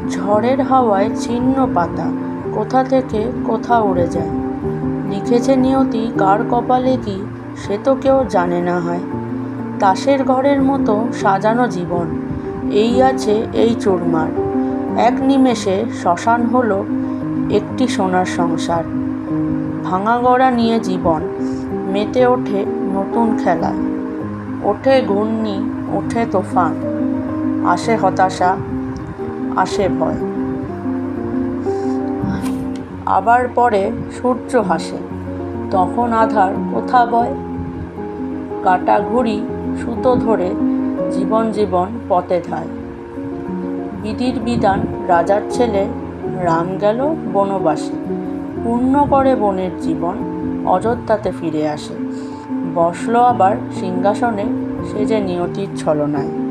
ঝড়ের হাওয়ায় ছিন্ন পাতা কোথা থেকে কোথা উড়ে যায়। লিখেছে নিয়তি কার কপালে কি, সে তো কেউ জানে না হয়। তাসের ঘরের মতো সাজানো জীবন, এই আছে এই চুরমার। এক নিমেষে শ্মশান হলো একটি সোনার সংসার। ভাঙা গড়া নিয়ে জীবন মেতে ওঠে নতুন খেলায়। ওঠে ঘূর্ণি, ওঠে তোফান, আসে হতাশা, আসে ভয়। আবার পরে সূর্য হাসে, তখন আধার কোথা বয়। কাটা ঘুড়ি সুতো ধরে জীবন জীবন পথে ধায়। বিধির বিধান রাজার ছেলে, রাম গেল বনবাসে। পূর্ণ করে বনের জীবন, অযোধ্যাতে ফিরে আসে। বসলো আবার সিংহাসনে, সে যে নিয়তির ছলনায়।